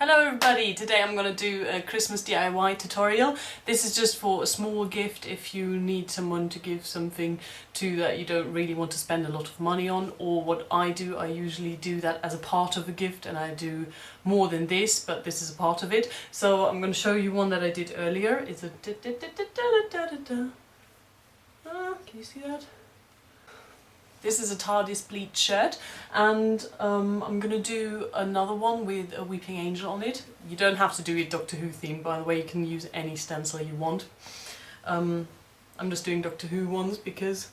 Hello everybody! Today I'm going to do a Christmas DIY tutorial. This is just for a small gift if you need someone to give something to that you don't really want to spend a lot of money on, or what I do, I usually do that as a part of a gift and I do more than this, but this is a part of it. So I'm going to show you one that I did earlier. It's a can you see that? This is a TARDIS Bleach shirt, and I'm going to do another one with a weeping angel on it. You don't have to do it Doctor Who themed, by the way, you can use any stencil you want. I'm just doing Doctor Who ones because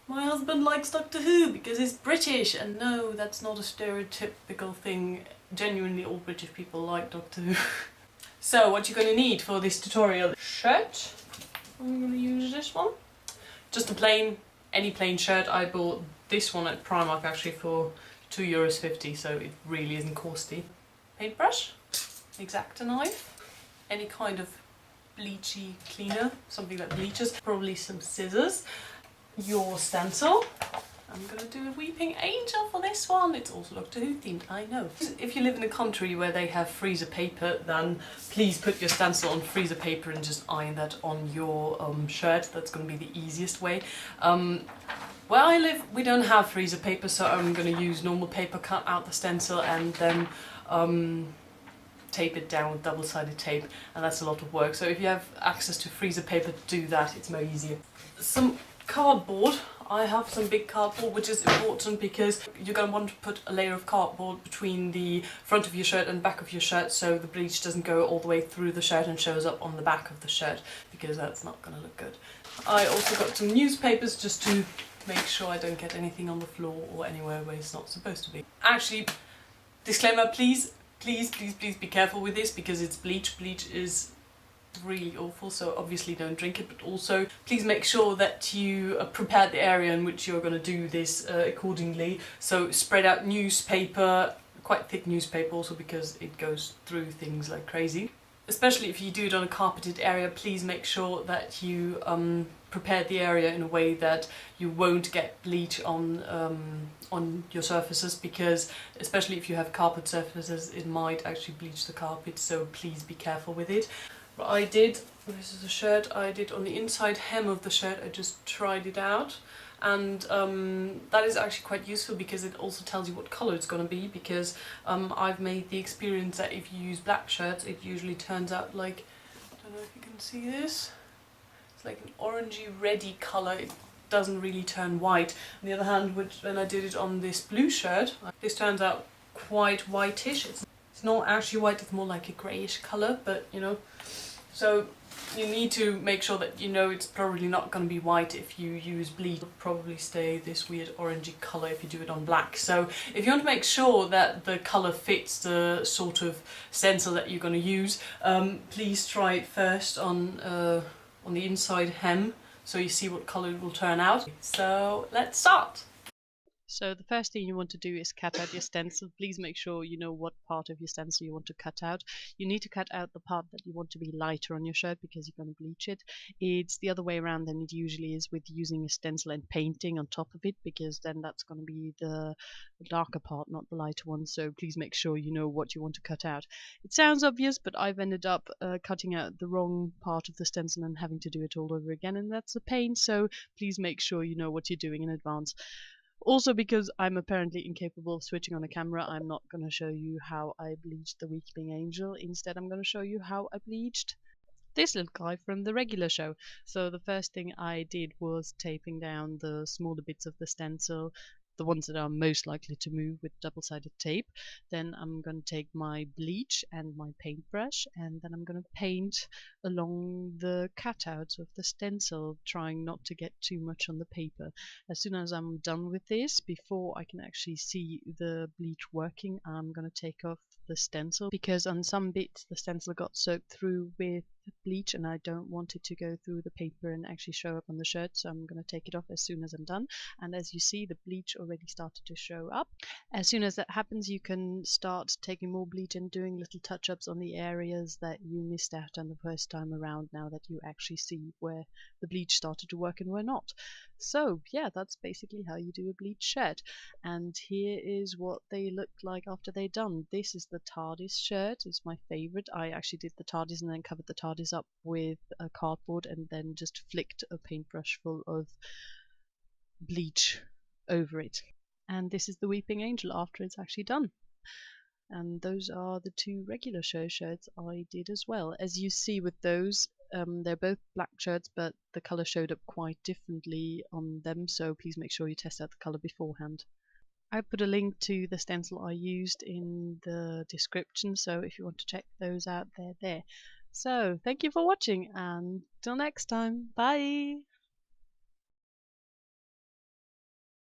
my husband likes Doctor Who, because he's British, and no, that's not a stereotypical thing. Genuinely all British people like Doctor Who. So what you're going to need for this tutorial: shirt, I'm going to use this one, just a plain, any plain shirt. I bought this one at Primark actually for €2.50, so it really isn't costly. Paintbrush, X-Acto knife, any kind of bleachy cleaner, something that bleaches, probably some scissors, your stencil. I'm gonna do a weeping angel for this one. It's also Doctor Who themed, I know. If you live in a country where they have freezer paper, then please put your stencil on freezer paper and just iron that on your shirt. That's gonna be the easiest way. Where I live, we don't have freezer paper, so I'm gonna use normal paper, cut out the stencil and then tape it down with double-sided tape, and that's a lot of work. So if you have access to freezer paper, do that, it's more easier. Some cardboard. I have some big cardboard, which is important because you're going to want to put a layer of cardboard between the front of your shirt and back of your shirt, so the bleach doesn't go all the way through the shirt and shows up on the back of the shirt, because that's not going to look good. I also got some newspapers just to make sure I don't get anything on the floor or anywhere where it's not supposed to be. Actually, disclaimer, please be careful with this, because it's bleach. Bleach is really awful, so obviously don't drink it, but also please make sure that you prepare the area in which you're going to do this accordingly. So spread out newspaper, quite thick newspaper also, because it goes through things like crazy. Especially if you do it on a carpeted area, please make sure that you prepare the area in a way that you won't get bleach on your surfaces, because especially if you have carpet surfaces, it might actually bleach the carpet, so please be careful with it. What I did, this is a shirt, I did on the inside hem of the shirt, I just tried it out, and that is actually quite useful because it also tells you what colour it's going to be, because I've made the experience that if you use black shirts, it usually turns out like, I don't know if you can see this, it's like an orangey reddy colour. It doesn't really turn white. On the other hand, when I did it on this blue shirt, this turns out quite whitish. It's not actually white, it's more like a greyish colour, but you know, so you need to make sure that you know it's probably not going to be white if you use bleach. It'll probably stay this weird orangey colour if you do it on black. So if you want to make sure that the colour fits the sort of stencil that you're going to use, please try it first on the inside hem, so you see what colour it will turn out. So let's start! So the first thing you want to do is cut out your stencil. Please make sure you know what part of your stencil you want to cut out. You need to cut out the part that you want to be lighter on your shirt, because you're going to bleach it. It's the other way around than it usually is with using a stencil and painting on top of it, because then that's going to be the darker part, not the lighter one. So please make sure you know what you want to cut out. It sounds obvious, but I've ended up cutting out the wrong part of the stencil and having to do it all over again, and that's a pain. So please make sure you know what you're doing in advance. Also, because I'm apparently incapable of switching on a camera, I'm not going to show you how I bleached the Weeping Angel. Instead, I'm going to show you how I bleached this little guy from the regular show. So the first thing I did was taping down the smaller bits of the stencil, the ones that are most likely to move, with double-sided tape. Then I'm going to take my bleach and my paintbrush, and then I'm going to paint along the cutouts of the stencil, trying not to get too much on the paper. As soon as I'm done with this, before I can actually see the bleach working, I'm going to take off the stencil, because on some bits the stencil got soaked through with bleach and I don't want it to go through the paper and actually show up on the shirt, so I'm going to take it off as soon as I'm done. And as you see, the bleach already started to show up. As soon as that happens, you can start taking more bleach and doing little touch-ups on the areas that you missed out on the first time around, now that you actually see where the bleach started to work and where not. So yeah, that's basically how you do a bleach shirt. And here is what they looked like after they're done. This is the TARDIS shirt. It's my favorite. I actually did the TARDIS and then covered the TARDIS up with a cardboard and then just flicked a paintbrush full of bleach over it. And this is the Weeping Angel after it's actually done. And those are the two regular show shirts I did as well. As you see with those, they're both black shirts, but the color showed up quite differently on them, so please make sure you test out the color beforehand. I put a link to the stencil I used in the description, so if you want to check those out, they're there. So thank you for watching, and till next time, bye!